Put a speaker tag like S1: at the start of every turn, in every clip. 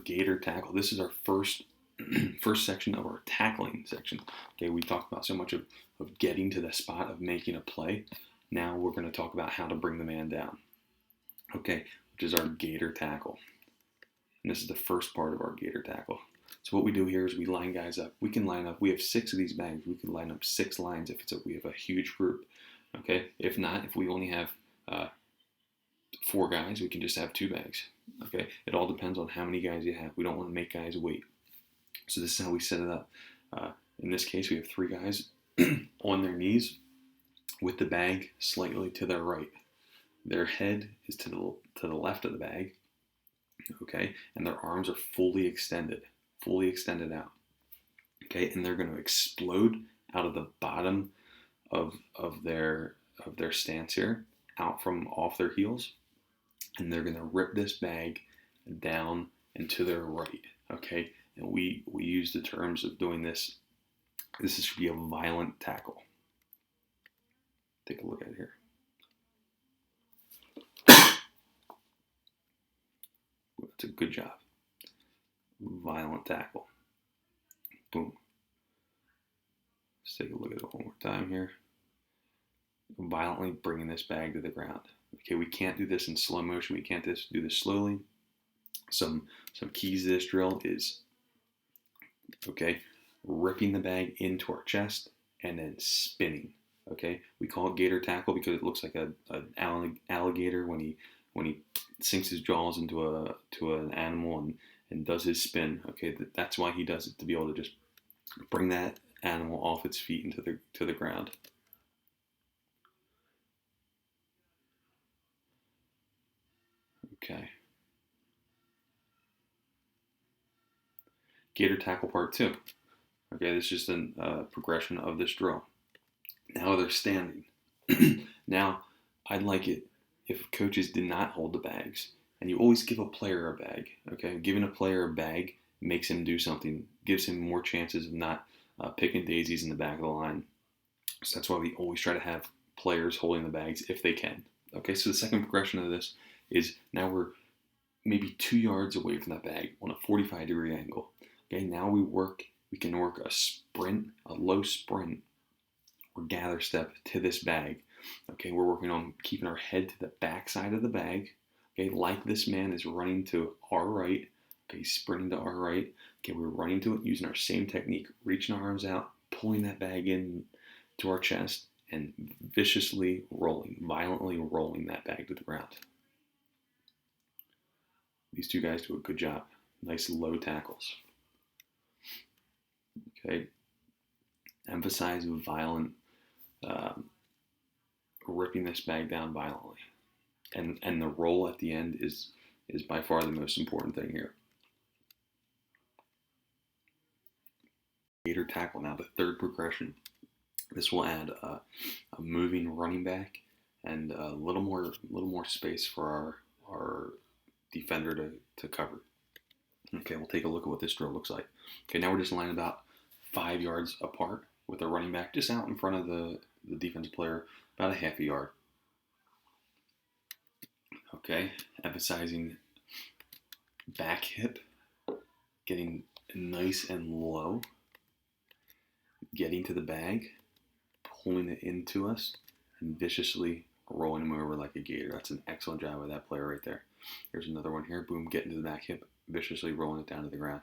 S1: Gator tackle. This is our first first section of our tackling section. Okay, we talked about so much of getting to the spot of making a play. Now we're going to talk about how to bring the man down. Okay, which is our Gator tackle. And this is the first part of our Gator tackle. So what we do here is we line guys up. We can line up. We have 6 of these bags. We can line up 6 lines if we have a huge group. Okay. If not, if we only have 4 guys, we can just have 2 bags. Okay. It all depends on how many guys you have. We don't want to make guys wait. So this is how we set it up. In this case, we have 3 guys on their knees with the bag slightly to their right. Their head is to the left of the bag. Okay, and their arms are fully extended out. Okay, and they're going to explode out of the bottom of their stance here, out from off their heels, and they're going to rip this bag down and to their right. Okay, and we use the terms of doing this. This should be a violent tackle. Take a look at it here. That's a good job. Violent tackle. Boom. Let's take a look at it one more time here. Violently bringing this bag to the ground. Okay, we can't do this in slow motion. We can't do this slowly. Some keys to this drill is, okay, ripping the bag into our chest and then spinning. Okay, we call it Gator tackle because it looks like an alligator when he sinks his jaws into an animal and does his spin. Okay, that's why he does it, to be able to just bring that animal off its feet into the ground. Okay. Gator tackle part 2. Okay, this is just a progression of this drill. Now they're standing. Now, I'd like it if coaches did not hold the bags, and you always give a player a bag. Okay, giving a player a bag makes him do something, gives him more chances of not picking daisies in the back of the line. So that's why we always try to have players holding the bags if they can. Okay, so the second progression of this is now we're maybe 2 yards away from that bag on a 45-degree angle. Okay, now we can work a sprint, a low sprint, or gather step to this bag. Okay, we're working on keeping our head to the back side of the bag. Okay, like this man is running to our right. Okay, sprinting to our right. Okay, we're running to it using our same technique, reaching our arms out, pulling that bag in to our chest, and viciously violently rolling that bag to the ground. These 2 guys do a good job. Nice low tackles. Okay, emphasize violent, ripping this bag down violently, and the roll at the end is by far the most important thing here. Gator tackle. Now the third progression. This will add a moving running back and a little more space for our defender to cover. Okay, we'll take a look at what this drill looks like. Okay, now we're just lining about 5 yards apart with the running back just out in front of the defensive player, about a half a yard. Okay, emphasizing back hip, getting nice and low, getting to the bag, pulling it into us, and viciously rolling him over like a gator. That's an excellent job of that player right there. Here's another one here. Boom, getting to the back hip, viciously rolling it down to the ground.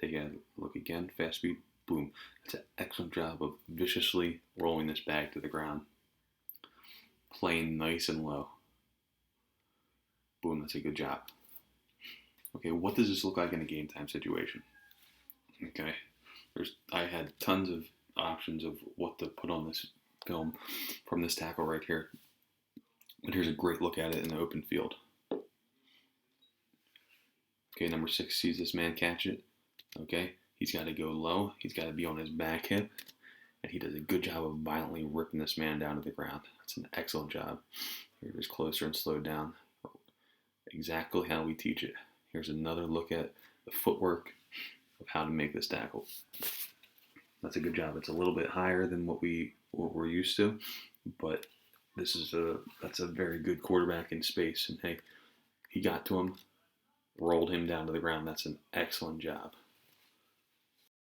S1: Take a look again, fast speed, boom. That's an excellent job of viciously rolling this bag to the ground. Playing nice and low. Boom, that's a good job. Okay, what does this look like in a game time situation? Okay, I had tons of options of what to put on this film from this tackle right here. But here's a great look at it in the open field. Okay, number 6 sees this man catch it. Okay, he's got to go low. He's got to be on his back hip. And he does a good job of violently ripping this man down to the ground. That's an excellent job. Here's closer and slowed down. Exactly how we teach it. Here's another look at the footwork of how to make this tackle. That's a good job. It's a little bit higher than what we're used to, but that's a very good quarterback in space. And hey, he got to him. rolled him down to the ground. That's an excellent job.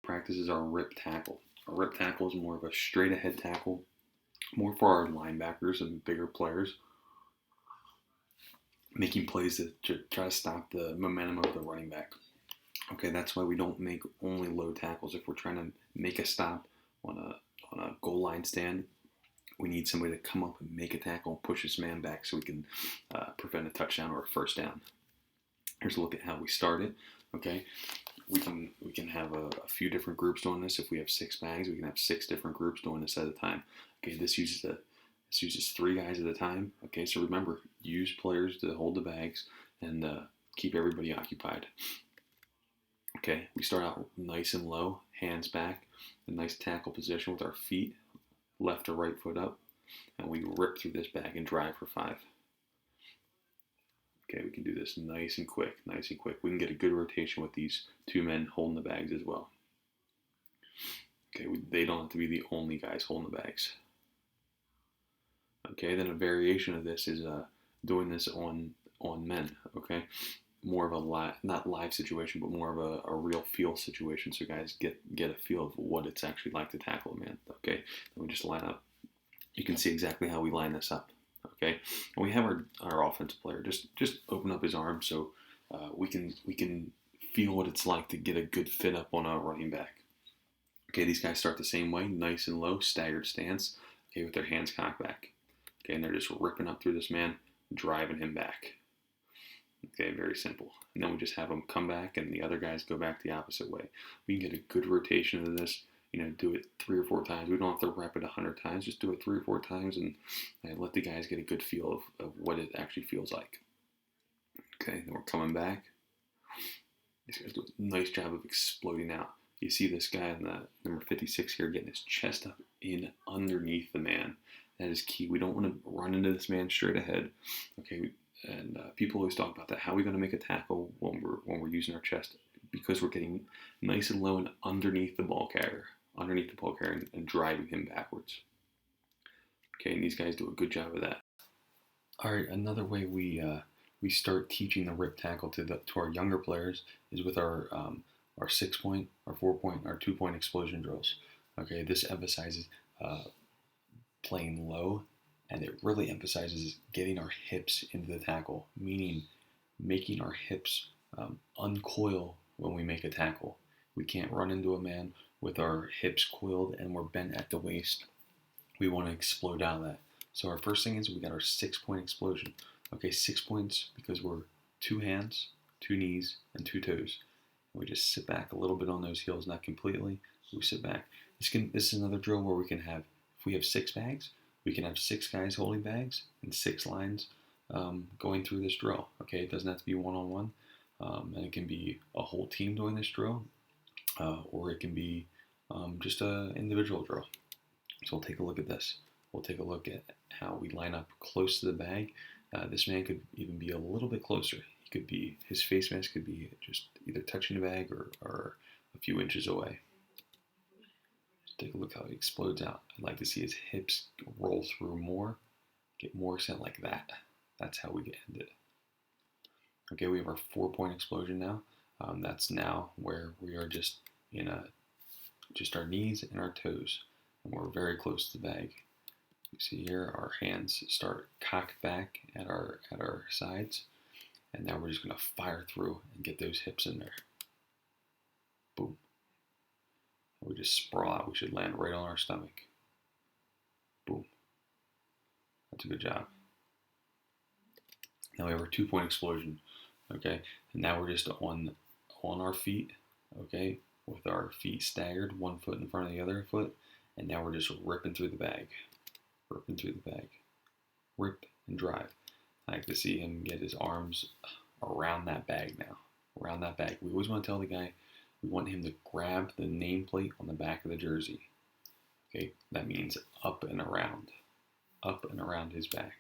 S1: Practice is our rip tackle. Our rip tackle is more of a straight ahead tackle, more for our linebackers and bigger players, making plays to try to stop the momentum of the running back. Okay, that's why we don't make only low tackles. If we're trying to make a stop on a goal line stand, we need somebody to come up and make a tackle and push this man back so we can prevent a touchdown or a first down. Here's a look at how we start it. Okay, we can have a few different groups doing this. If we have 6 bags, we can have 6 different groups doing this at a time. Okay, this uses 3 guys at a time. Okay, so remember, use players to hold the bags and keep everybody occupied. Okay, we start out nice and low, hands back, a nice tackle position with our feet, left or right foot up, and we rip through this bag and drive for 5. Okay, we can do this nice and quick, nice and quick. We can get a good rotation with these 2 men holding the bags as well. Okay, they don't have to be the only guys holding the bags. Okay, then a variation of this is doing this on men. Okay, more of a not live situation, but more of a real feel situation, so guys get a feel of what it's actually like to tackle a man. Okay, then we just line up. You can see exactly how we line this up. Okay, and we have our offensive player just open up his arm so we can feel what it's like to get a good fit up on a running back. Okay, these guys start the same way, nice and low, staggered stance. Okay, with their hands cocked back. Okay, and they're just ripping up through this man, driving him back. Okay, very simple. And then we just have them come back and the other guys go back the opposite way. We can get a good rotation of this, do it 3 or 4 times. We don't have to rep it 100 times, just do it 3 or 4 times and let the guys get a good feel of what it actually feels like. Okay, then we're coming back. These guys do a nice job of exploding out. You see this guy in the number 56 here getting his chest up in underneath the man. That is key. We don't want to run into this man straight ahead. Okay, and people always talk about that. How are we going to make a tackle when we're using our chest? Because we're getting nice and low and underneath the ball carrier, and driving him backwards. Okay, and these guys do a good job of that. All right, another way we start teaching the rip tackle to our younger players is with our 6-point, our 4-point, our 2-point explosion drills. Okay, this emphasizes playing low, and it really emphasizes getting our hips into the tackle, meaning making our hips uncoil when we make a tackle. We can't run into a man with our hips coiled and we're bent at the waist. We want to explode out of that. So our first thing is we got our 6-point explosion. Okay, 6 points because we're 2 hands, 2 knees, and 2 toes. And we just sit back a little bit on those heels, not completely. We sit back. This is another drill where we can have, if we have 6 bags, we can have 6 guys holding bags and 6 lines going through this drill. Okay, it doesn't have to be one-on-one, and it can be a whole team doing this drill, or it can be just an individual drill. So we'll take a look at this. We'll take a look at how we line up close to the bag. This man could even be a little bit closer. His face mask could be just either touching the bag or a few inches away. Take a look how he explodes out. I'd like to see his hips roll through more, get more extent like that. That's how we get ended. Okay, we have our 4-point explosion now. That's now where we are just in just our knees and our toes, and we're very close to the bag. You see here, our hands start cocked back at our sides, and now we're just going to fire through and get those hips in there. Boom. We just sprawl out. We should land right on our stomach. Boom. That's a good job. Now we have our 2-point explosion. Okay, and now we're just on our feet. Okay, with our feet staggered, 1 foot in front of the other foot, and now we're just ripping through the bag. Ripping through the bag. Rip and drive. I like to see him get his arms around that bag now. Around that bag. We always want to tell the guy we want him to grab the nameplate on the back of the jersey. Okay, that means up and around his back.